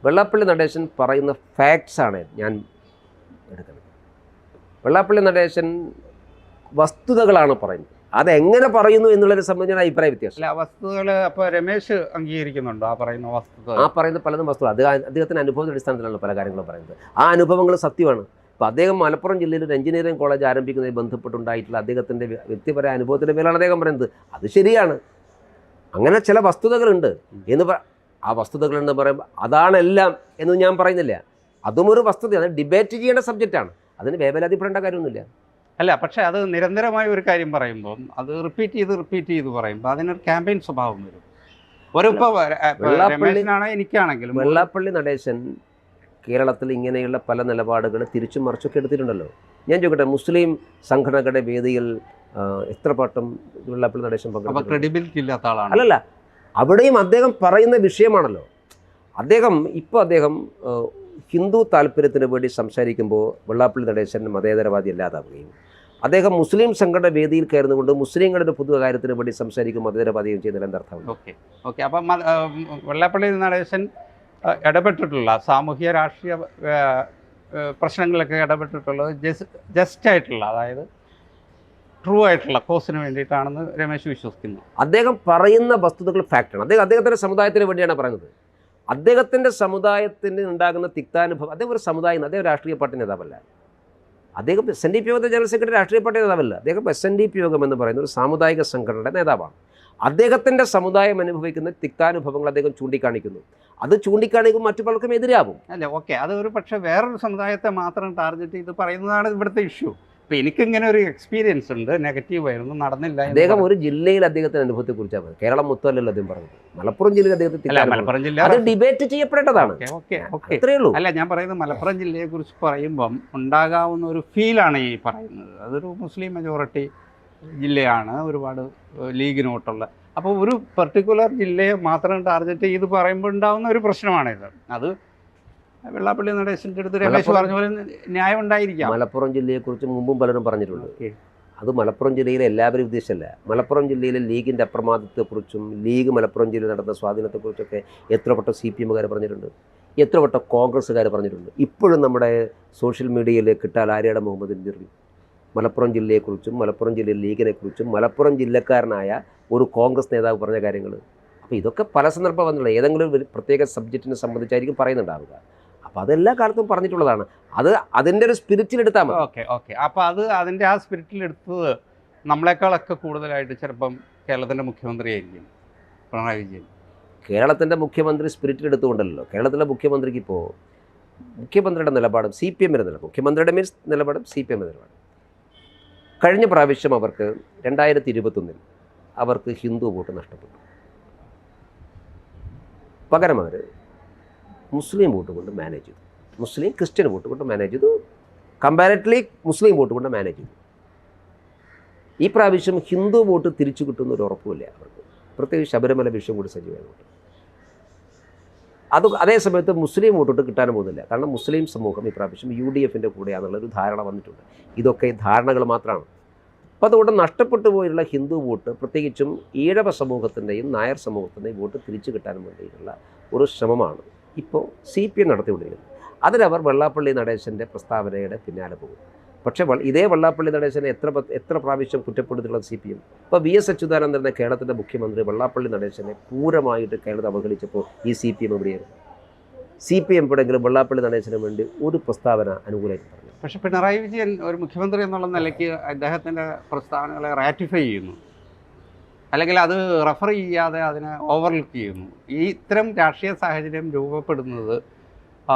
വെള്ളാപ്പള്ളി നടേശൻ പറയുന്ന ഫാക്ട്സാണ് ഞാൻ എടുക്കുന്നത്. വെള്ളാപ്പള്ളി നടേശൻ വസ്തുതകളാണ് പറയുന്നത്. അതെങ്ങനെ പറയുന്നു എന്നുള്ളതിനെ സംബന്ധിച്ചാണ് അഭിപ്രായ വ്യത്യാസം. അല്ല, വസ്തുതകൾ അപ്പോൾ രമേശ് അംഗീകരിക്കുന്നുണ്ടോ ആ പറയുന്ന വസ്തുത? ആ പറയുന്ന പലതും വസ്തുത. അത് അദ്ദേഹത്തിൻ്റെ അനുഭവത്തിൻ്റെ അടിസ്ഥാനത്തിലാണ് പല കാര്യങ്ങളും പറയുന്നത്. ആ അനുഭവങ്ങൾ സത്യമാണ്. ഇപ്പോൾ അദ്ദേഹം മലപ്പുറം ജില്ലയിൽ ഒരു എഞ്ചിനീയറിംഗ് കോളേജ് ആരംഭിക്കുന്നതിൽ ബന്ധപ്പെട്ടുണ്ടായിട്ടുള്ള അദ്ദേഹത്തിൻ്റെ വ്യക്തിപരമായ അനുഭവത്തിൻ്റെ പേരിലാണ് അദ്ദേഹം പറയുന്നത്. അത് ശരിയാണ്. അങ്ങനെ ചില വസ്തുതകളുണ്ട് എന്ന് ആ വസ്തുതകൾ എന്ന് പറയുമ്പോൾ അതാണെല്ലാം എന്ന് ഞാൻ പറയുന്നില്ല. അതും ഒരു വസ്തുതയാണ്. ഡിബേറ്റ് ചെയ്യേണ്ട സബ്ജക്റ്റാണ്. അതിന് വേവലാതിപ്പെടേണ്ട കാര്യമൊന്നുമില്ല. അല്ല, പക്ഷേ അത് നിരന്തരമായ ഒരു കാര്യം പറയുമ്പോൾ അത് റിപ്പീറ്റ് ചെയ്ത് പറയുമ്പോൾ അതിനൊരു ക്യാമ്പയിൻ സ്വഭാവം വരും. രമേശനാണ് എനിക്കാണെങ്കിലും വെള്ളാപ്പള്ളി നടേശൻ കേരളത്തിൽ ഇങ്ങനെയുള്ള പല നിലപാടുകൾ തിരിച്ചും മറിച്ചൊക്കെ എടുത്തിട്ടുണ്ടല്ലോ. ഞാൻ ചോദിക്കട്ടെ, മുസ്ലിം സംഘടനകളുടെ വേദിയിൽ എത്ര പാട്ടും വെള്ളാപ്പള്ളി നടേശൻ പങ്കെടുത്തു? ക്രെഡിബിലിറ്റി ഇല്ലാത്ത ആളാണ്. അല്ലല്ല, അവിടെയും അദ്ദേഹം പറയുന്ന വിഷയമാണല്ലോ. അദ്ദേഹം ഹിന്ദു താല്പര്യത്തിന് വേണ്ടി സംസാരിക്കുമ്പോൾ വെള്ളാപ്പള്ളി നടേശൻ മതേതരവാദി അല്ലാതാവുകയും അദ്ദേഹം മുസ്ലിം സംഘടന വേദിയിൽ കയറുന്നുകൊണ്ട് മുസ്ലിങ്ങളുടെ പൊതു കാര്യത്തിന് വേണ്ടി സംസാരിക്കും മതേതരവാദിയും ചെയ്യുന്നതിൽ എന്തർത്ഥം? ഓക്കെ അപ്പം വെള്ളാപ്പള്ളി നടേശൻ ഇടപെട്ടിട്ടുള്ള സാമൂഹ്യ രാഷ്ട്രീയ പ്രശ്നങ്ങളിലൊക്കെ ഇടപെട്ടിട്ടുള്ളത് ജസ്റ്റ് ആയിട്ടുള്ള, അതായത് ട്രൂ ആയിട്ടുള്ള കോസിന് വേണ്ടിയിട്ടാണെന്ന് രമേശ് വിശ്വസിക്കുന്നു. അദ്ദേഹം പറയുന്ന വസ്തുതകൾ ഫാക്റ്റാണ്. അദ്ദേഹത്തിൻ്റെ സമുദായത്തിന് വേണ്ടിയാണ് പറയുന്നത്. അദ്ദേഹത്തിൻ്റെ സമുദായത്തിന് ഉണ്ടാകുന്ന തിക്താനുഭവം. അദ്ദേഹം ഒരു സമുദായം, അദ്ദേഹം രാഷ്ട്രീയ പാർട്ടി നേതാവല്ല. അദ്ദേഹം SNDP യോഗത്തെ ജനറൽ സെക്രട്ടറി രാഷ്ട്രീയ പാർട്ടി നേതാവല്ല. അദ്ദേഹം SNDP യോഗം എന്ന് പറയുന്ന ഒരു സാമുദായിക സംഘടനയുടെ നേതാവാണ്. അദ്ദേഹത്തിൻ്റെ സമുദായം അനുഭവിക്കുന്ന തിക്താനുഭവങ്ങൾ അദ്ദേഹം ചൂണ്ടിക്കാണിക്കുന്നു. അത് ചൂണ്ടിക്കാണിക്കുമ്പോൾ മറ്റു പലർക്കും എതിരാകും. അല്ല, ഓക്കെ, അത് ഒരു പക്ഷേ വേറൊരു സമുദായത്തെ മാത്രം ടാർഗറ്റ് ചെയ്ത് പറയുന്നതാണ് ഇവിടുത്തെ ഇഷ്യൂ. ഇപ്പം എനിക്കിങ്ങനെ ഒരു എക്സ്പീരിയൻസ് ഉണ്ട്, നെഗറ്റീവായിരുന്നു, നടന്നില്ല. അദ്ദേഹം ഒരു ജില്ലയിൽ അദ്ദേഹത്തിൻ്റെ അനുഭവത്തെക്കുറിച്ചാണ് പറഞ്ഞത്. കേരളം മൊത്തമല്ലല്ലോ അദ്ദേഹം പറഞ്ഞത്. മലപ്പുറം ജില്ലയിൽ മലപ്പുറം ജില്ല അത് ഡിബേറ്റ് ചെയ്യപ്പെടേണ്ടതാണ്. അത്രയേ ഉള്ളൂ. അല്ല, ഞാൻ പറയുന്നത് മലപ്പുറം ജില്ലയെക്കുറിച്ച് പറയുമ്പം ഉണ്ടാകാവുന്ന ഒരു ഫീലാണ് ഈ പറയുന്നത്. അതൊരു മുസ്ലിം മെജോറിറ്റി ജില്ലയാണ്, ഒരുപാട് ലീഗ് നോട്ടുള്ള. അപ്പോൾ ഒരു പെർട്ടിക്കുലർ ജില്ലയെ മാത്രം ടാർഗറ്റ് ചെയ്ത് പറയുമ്പോൾ ഉണ്ടാകുന്ന ഒരു പ്രശ്നമാണിത്. അത് വെള്ളാപ്പള്ളി നടേശൻ്റെ അടുത്ത് രമേശ് പറഞ്ഞ പോലെ ന്യായം ഉണ്ടായിരിക്കാം. മലപ്പുറം ജില്ലയെക്കുറിച്ച് മുമ്പും പലരും പറഞ്ഞിട്ടുണ്ട്. അത് മലപ്പുറം ജില്ലയിലെ എല്ലാവരും ഉദ്ദേശമല്ല. മലപ്പുറം ജില്ലയിലെ ലീഗിൻ്റെ അപ്രമാദത്തെക്കുറിച്ചും ലീഗ് മലപ്പുറം ജില്ലയിൽ നടന്ന സ്വാധീനത്തെക്കുറിച്ചൊക്കെ എത്ര വട്ടം CPMകാർ പറഞ്ഞിട്ടുണ്ട്, എത്ര വട്ടം കോൺഗ്രസ്സുകാർ പറഞ്ഞിട്ടുണ്ട്. ഇപ്പോഴും നമ്മുടെ സോഷ്യൽ മീഡിയയിൽ കിട്ടാൽ ആര്യാട മുഹമ്മദ് ഇന്റർവ്യൂ മലപ്പുറം ജില്ലയെക്കുറിച്ചും മലപ്പുറം ജില്ലയിൽ ലീഗിനെക്കുറിച്ചും മലപ്പുറം ജില്ലക്കാരനായ ഒരു കോൺഗ്രസ് നേതാവ് പറഞ്ഞ കാര്യങ്ങൾ. അപ്പോൾ ഇതൊക്കെ പല സന്ദർഭം വന്നുള്ള ഏതെങ്കിലും ഒരു പ്രത്യേക സബ്ജക്റ്റിനെ സംബന്ധിച്ചായിരിക്കും പറയുന്നുണ്ടാവുക. അപ്പോൾ അതെല്ലാ കാലത്തും പറഞ്ഞിട്ടുള്ളതാണ്. അത് അതിൻ്റെ ഒരു സ്പിരിറ്റിലെടുത്താൽ മതി. ഓക്കെ. അപ്പോൾ അതിൻ്റെ ആ സ്പിരിറ്റിലെടുത്തത് നമ്മളെക്കാളൊക്കെ കൂടുതലായിട്ട് ചിലപ്പം കേരളത്തിൻ്റെ മുഖ്യമന്ത്രി ആയിരിക്കും പിണറായി വിജയൻ. കേരളത്തിൻ്റെ മുഖ്യമന്ത്രി സ്പിരിറ്റിലെടുത്തുകൊണ്ടല്ലോ. കേരളത്തിലെ മുഖ്യമന്ത്രിക്ക് ഇപ്പോൾ മുഖ്യമന്ത്രിയുടെ നിലപാടും CPMൻ്റെ നിലപാടും, മുഖ്യമന്ത്രിയുടെ നിലപാടും CPMൻ്റെ നിലപാടും. കഴിഞ്ഞ പ്രാവശ്യം അവർക്ക് 2021 അവർക്ക് ഹിന്ദു വോട്ട് നഷ്ടപ്പെട്ടു. പകരം അവർ മുസ്ലിം വോട്ട് കൊണ്ട് മാനേജ് ചെയ്തു. മുസ്ലിം ക്രിസ്ത്യൻ വോട്ട് കൊണ്ട് മാനേജ് ചെയ്തു. കമ്പാരിറ്റീവ്ലി മുസ്ലിം വോട്ട് കൊണ്ട് മാനേജ് ചെയ്തു. ഈ പ്രാവശ്യം ഹിന്ദു വോട്ട് തിരിച്ചു കിട്ടുന്ന ഒരു ഉറപ്പുമില്ല അവർക്ക്. പ്രത്യേകിച്ച് ശബരിമല വിഷയം കൂടി സജീവമായിട്ട് അതേ സമയത്ത് മുസ്ലിം വോട്ടോട്ട് കിട്ടാനും പോകുന്നില്ല. കാരണം മുസ്ലിം സമൂഹം ഈ പ്രാവശ്യം UDFൻ്റെ കൂടെയാണെന്നുള്ളൊരു ധാരണ വന്നിട്ടുണ്ട്. ഇതൊക്കെ ധാരണകൾ മാത്രമാണ്. അപ്പോൾ അതുകൊണ്ട് നഷ്ടപ്പെട്ടു പോയുള്ള ഹിന്ദു വോട്ട്, പ്രത്യേകിച്ചും ഈഴവ സമൂഹത്തിൻ്റെയും നായർ സമൂഹത്തിൻ്റെയും വോട്ട് തിരിച്ചു കിട്ടാൻ വേണ്ടിയിട്ടുള്ള ഒരു ശ്രമമാണ് ഇപ്പോൾ CPM നടത്തിക്കൊണ്ടിരിക്കുന്നത്. അതിലവർ വെള്ളാപ്പള്ളി നടേശൻ്റെ പ്രസ്താവനയുടെ പിന്നാലെ പോകും. പക്ഷേ ഇതേ വെള്ളാപ്പള്ളി നടേശനെ എത്ര പ്രാവശ്യം കുറ്റപ്പെടുത്തിയിട്ടുള്ള CPM. ഇപ്പോൾ VS അച്യുതാനന്ദൻ്റെ കേരളത്തിൻ്റെ മുഖ്യമന്ത്രി വെള്ളാപ്പള്ളി നടേശനെ പൂരമായിട്ട് കേരളത്തെ അവഹേളിച്ചപ്പോൾ ഈ CPM എവിടെയായിരുന്നു? CPM എപ്പോഴെങ്കിലും വെള്ളാപ്പള്ളി നടേശന് വേണ്ടി ഒരു പ്രസ്താവന അനുകൂലമായിട്ട് പറഞ്ഞു? പക്ഷേ പിണറായി വിജയൻ ഒരു മുഖ്യമന്ത്രി എന്നുള്ള നിലയ്ക്ക് അദ്ദേഹത്തിൻ്റെ പ്രസ്താവനകളെ റാറ്റിഫൈ ചെയ്യുന്നു, അല്ലെങ്കിൽ അത് റെഫർ ചെയ്യാതെ അതിനെ ഓവർലുക്ക് ചെയ്യുന്നു. ഈ ഇത്തരം രാഷ്ട്രീയ സാഹചര്യം രൂപപ്പെടുന്നത്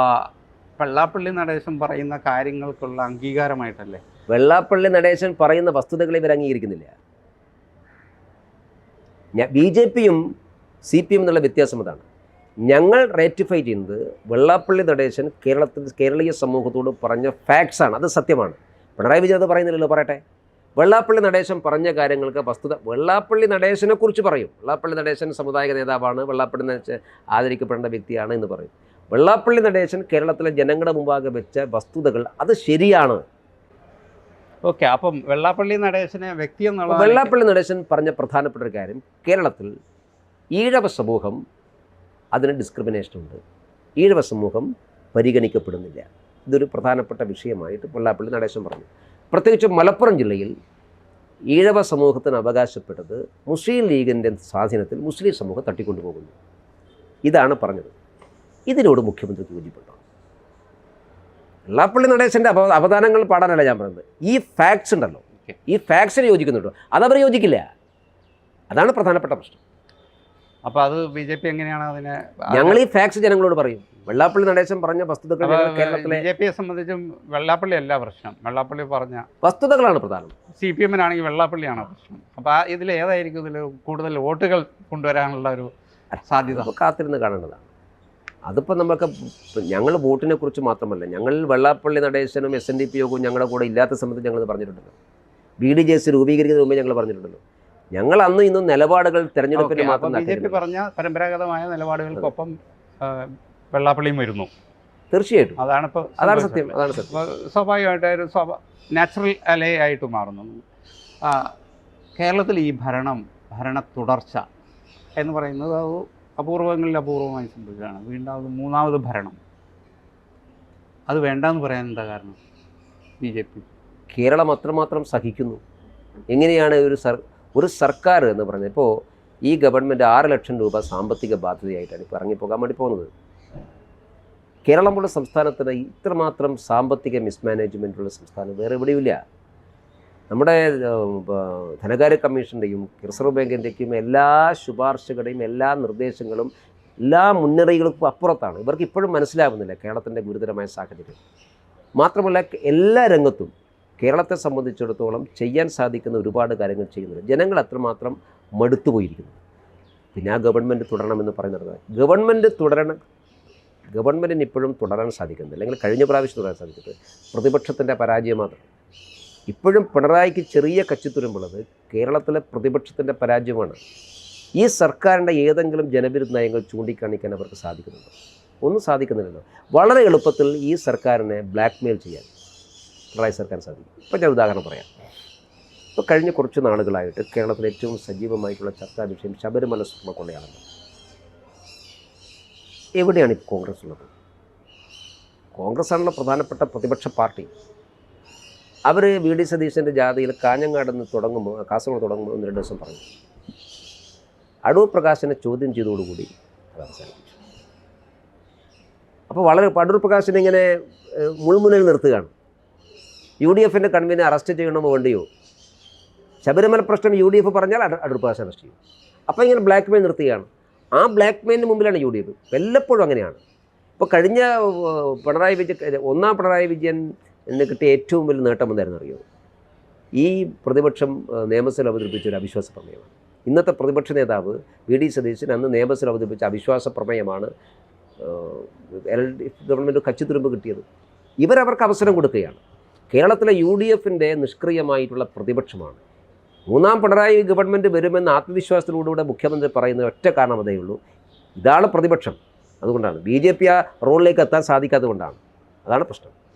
വെള്ളാപ്പള്ളി നടേശൻ പറയുന്ന കാര്യങ്ങൾക്കുള്ള അംഗീകാരമായിട്ടല്ലേ? വെള്ളാപ്പള്ളി നടേശൻ പറയുന്ന വസ്തുതകളെ ഇവർ അംഗീകരിക്കുന്നില്ല. BJPയും CPM എന്നുള്ള വ്യത്യാസം അതാണ്. ഞങ്ങൾ റേറ്റിഫൈ ചെയ്യുന്നത് വെള്ളാപ്പള്ളി നടേശൻ കേരളീയ സമൂഹത്തോട് പറഞ്ഞ ഫാക്ട്സാണ്. അത് സത്യമാണ്. പിണറായി വിജയൻ അത് പറയുന്നില്ലല്ലോ. പറയട്ടെ, വെള്ളാപ്പള്ളി നടേശൻ പറഞ്ഞ കാര്യങ്ങൾക്ക് വസ്തുത. വെള്ളാപ്പള്ളി നടേശനെ കുറിച്ച് പറയും. വെള്ളാപ്പള്ളി നടേശൻ സമുദായിക നേതാവാണ്, വെള്ളാപ്പള്ളി നടേശൻ ആദരിക്കപ്പെടേണ്ട വ്യക്തിയാണ് എന്ന് പറയും. വെള്ളാപ്പള്ളി നടേശൻ കേരളത്തിലെ ജനങ്ങളുടെ മുമ്പാകെ വെച്ച വസ്തുതകൾ അത് ശരിയാണ്. ഓക്കെ. അപ്പം വെള്ളാപ്പള്ളി നടേശനെ വ്യക്തി എന്നുള്ള വെള്ളാപ്പള്ളി നടേശൻ പറഞ്ഞ പ്രധാനപ്പെട്ട ഒരു കാര്യം, കേരളത്തിൽ ഈഴവ സമൂഹം അതിന് ഡിസ്ക്രിമിനേഷൻ ഉണ്ട്. ഈഴവ സമൂഹം പരിഗണിക്കപ്പെടുന്നില്ല. ഇതൊരു പ്രധാനപ്പെട്ട വിഷയമായിട്ട് വെള്ളാപ്പള്ളി നടേശൻ പറഞ്ഞു. പ്രത്യേകിച്ച് മലപ്പുറം ജില്ലയിൽ ഈഴവ സമൂഹത്തിന് അവകാശപ്പെട്ടത് മുസ്ലിം ലീഗിൻ്റെ സ്വാധീനത്തിൽ മുസ്ലിം സമൂഹം തട്ടിക്കൊണ്ടുപോകുന്നു. ഇതാണ് പറഞ്ഞത്. ഇതിനോട് മുഖ്യമന്ത്രിക്ക് യോജിപ്പുണ്ടോ? വെള്ളാപ്പള്ളി നടേശൻ്റെ അവദാനങ്ങൾ പാടാനല്ല ഞാൻ പറയുന്നത്. ഈ ഫാക്ട്സ് ഉണ്ടല്ലോ, ഈ ഫാക്ട്സിന് യോജിക്കുന്നുണ്ടോ? അതവർ യോജിക്കില്ല. അതാണ് പ്രധാനപ്പെട്ട പ്രശ്നം. അപ്പോൾ അത് BJP എങ്ങനെയാണ് അതിനെ? ഞങ്ങൾ ഈ ഫാക്ട്സ് ജനങ്ങളോട് പറയും. വെള്ളാപ്പള്ളി നടേശൻ പറഞ്ഞ വസ്തുതകൾ കേരളത്തിലെ BJPയെ സംബന്ധിച്ചും വെള്ളാപ്പള്ളി അല്ല പ്രശ്നം, വെള്ളാപ്പള്ളി പറഞ്ഞ വസ്തുതകളാണ് പ്രധാനം. CPM-നാണെങ്കിൽ വെള്ളാപ്പള്ളിയാണ് പ്രശ്നം. അപ്പോൾ ഇതിൽ ഏതായിരിക്കും ഇതിൽ കൂടുതൽ വോട്ടുകൾ കൊണ്ടുവരാനുള്ള ഒരു സാധ്യത? കാത്തിരുന്ന് കാണേണ്ടതാണ്. അതിപ്പോൾ നമുക്ക് ഞങ്ങൾ വോട്ടിനെ കുറിച്ച് മാത്രമല്ല, ഞങ്ങൾ വെള്ളാപ്പള്ളി നടേശനും SNDP യോഗവും ഞങ്ങളുടെ കൂടെ ഇല്ലാത്ത സമയത്ത് ഞങ്ങൾ പറഞ്ഞിട്ടുണ്ടല്ലോ. BDJS രൂപീകരിക്കുന്നതിന് മുമ്പേ ഞങ്ങൾ പറഞ്ഞിട്ടുണ്ടല്ലോ. ഞങ്ങൾ അന്ന് ഇന്നും നിലപാടുകൾ തെരഞ്ഞെടുപ്പിന് മാത്രം BJP പറഞ്ഞ പരമ്പരാഗതമായ നിലപാടുകൾക്കൊപ്പം വെള്ളാപ്പള്ളിയും വരുന്നു. തീർച്ചയായിട്ടും അതാണ് സത്യം. അതാണ് സത്യം. സ്വാഭാവികമായിട്ട് ഒരു നാച്ചുറൽ അലേ ആയിട്ട് മാറുന്നു. കേരളത്തിൽ ഈ ഭരണ തുടർച്ച എന്ന് പറയുന്നത് അത് അപൂർവങ്ങളിൽ അപൂർവമായി സംഭവിച്ചതാണ്. വീണ്ടും മൂന്നാമത് ഭരണം അത് വേണ്ടെന്ന് പറയാൻ എന്താ കാരണം? BJP കേരളം അത്രമാത്രം സഹിക്കുന്നു. എങ്ങനെയാണ് ഒരു സർക്കാർ എന്ന് പറഞ്ഞത്? ഇപ്പോൾ ഈ ഗവൺമെൻറ് 6 ലക്ഷം രൂപ സാമ്പത്തിക ബാധ്യതയായിട്ടാണ് ഇപ്പോൾ ഇറങ്ങിപ്പോകാൻ വേണ്ടി പോകുന്നത്. കേരളം പോലെ സംസ്ഥാനത്തിന് ഇത്രമാത്രം സാമ്പത്തിക മിസ്മാനേജ്മെൻറ്റുള്ള സംസ്ഥാനം വേറെ എവിടെയുമില്ല. നമ്മുടെ ധനകാര്യ കമ്മീഷൻ്റെയും റിസർവ് ബാങ്കിൻ്റെയും എല്ലാ ശുപാർശകളുടെയും എല്ലാ നിർദ്ദേശങ്ങളും എല്ലാ മുന്നറിയിപ്പുകൾക്കും അപ്പുറത്താണ്. ഇവർക്ക് ഇപ്പോഴും മനസ്സിലാവുന്നില്ല കേരളത്തിൻ്റെ ഗുരുതരമായ സാഹചര്യം. മാത്രമല്ല എല്ലാ രംഗത്തും കേരളത്തെ സംബന്ധിച്ചിടത്തോളം ചെയ്യാൻ സാധിക്കുന്ന ഒരുപാട് കാര്യങ്ങൾ ചെയ്യുന്നുണ്ട്. ജനങ്ങൾ അത്രമാത്രം മടുത്തുപോയിരിക്കുന്നു. പിന്നെ ആ ഗവൺമെൻറ് തുടരണമെന്ന് പറയുന്നത് ഗവൺമെൻറ്റിന് ഇപ്പോഴും തുടരാൻ സാധിക്കുന്നില്ല. അല്ലെങ്കിൽ കഴിഞ്ഞ പ്രാവശ്യം തുടരാൻ സാധിച്ചത് പ്രതിപക്ഷത്തിൻ്റെ പരാജയം മാത്രം. ഇപ്പോഴും പിണറായിക്ക് ചെറിയ കച്ചിത്തുരുമ്പുള്ളത് കേരളത്തിലെ പ്രതിപക്ഷത്തിൻ്റെ പരാജയമാണ്. ഈ സർക്കാരിൻ്റെ ഏതെങ്കിലും ജനവിരുദ്ധ നയങ്ങൾ ചൂണ്ടിക്കാണിക്കാൻ അവർക്ക് സാധിക്കുന്നുണ്ടോ? ഒന്നും സാധിക്കുന്നില്ലല്ലോ. വളരെ എളുപ്പത്തിൽ ഈ സർക്കാരിനെ ബ്ലാക്ക്മെയിൽ ചെയ്യാൻ പിണറായി സർക്കാർ സാധിക്കും. ഇപ്പോൾ ഞാൻ ഉദാഹരണം പറയാം. ഇപ്പോൾ കഴിഞ്ഞ കുറച്ച് നാളുകളായിട്ട് കേരളത്തിലെ ഏറ്റവും സജീവമായിട്ടുള്ള ചർച്ചാ വിഷയം ശബരിമല സ്വർണ്ണക്കൊള്ളയാണല്ലോ. എവിടെയാണ് ഇപ്പോൾ കോൺഗ്രസ് ഉള്ളത്? കോൺഗ്രസ്സാണല്ലോ പ്രധാനപ്പെട്ട പ്രതിപക്ഷ പാർട്ടി. അവർ VD സതീശൻ്റെ ജാഥയിൽ കാഞ്ഞങ്ങാട് നിന്ന് തുടങ്ങുമ്പോൾ, കാസർഗോഡ് തുടങ്ങുമ്പോൾ 1-2 ദിവസം പറഞ്ഞു. അടൂർ പ്രകാശിനെ ചോദ്യം ചെയ്തതോടുകൂടി അത് അവസാനിപ്പിച്ചു. അപ്പോൾ അടൂർ പ്രകാശിനെ ഇങ്ങനെ മുൾമുനയിൽ നിർത്തുകയാണ്. UDFൻ്റെ കൺവീനർ അറസ്റ്റ് ചെയ്യണമോ വേണ്ടിയോ? ശബരിമല പ്രശ്നം UDF പറഞ്ഞാൽ അടൂർ പ്രകാശ് അറസ്റ്റ് ചെയ്യും. അപ്പോൾ ഇങ്ങനെ ബ്ലാക്ക് മെയിൽ നിർത്തുകയാണ്. ആ ബ്ലാക്ക് മെയിലിന് മുമ്പിലാണ് UDF. വല്ലപ്പോഴും അങ്ങനെയാണ്. ഇപ്പോൾ കഴിഞ്ഞ ഒന്നാം പിണറായി വിജയൻ എന്ന് കിട്ടിയ ഏറ്റവും വലിയ നേട്ടം എന്തായിരുന്നു അറിയോ? ഈ പ്രതിപക്ഷം നിയമസഭയിൽ അവതരിപ്പിച്ച ഒരു അവിശ്വാസ പ്രമേയമാണ്. ഇന്നത്തെ പ്രതിപക്ഷ നേതാവ് VD സതീശൻ അന്ന് നിയമസഭയിൽ അവതരിപ്പിച്ച അവിശ്വാസ പ്രമേയമാണ് ഗവൺമെൻറ് കച്ചിത്തുരുമ്പ് കിട്ടിയത്. ഇവരവർക്ക് അവസരം കൊടുക്കുകയാണ്. കേരളത്തിലെ UDFൻ്റെ നിഷ്ക്രിയമായിട്ടുള്ള പ്രതിപക്ഷമാണ്. മൂന്നാം പിണറായി ഗവൺമെൻറ് വരുമെന്ന ആത്മവിശ്വാസത്തിലൂടെ മുഖ്യമന്ത്രി പറയുന്ന ഒറ്റ കാരണം അതേ ഉള്ളൂ, ഇതാണ് പ്രതിപക്ഷം. അതുകൊണ്ടാണ് BJP ആ റോളിലേക്ക് എത്താൻ സാധിക്കാത്തതുകൊണ്ടാണ്. അതാണ് പ്രശ്നം.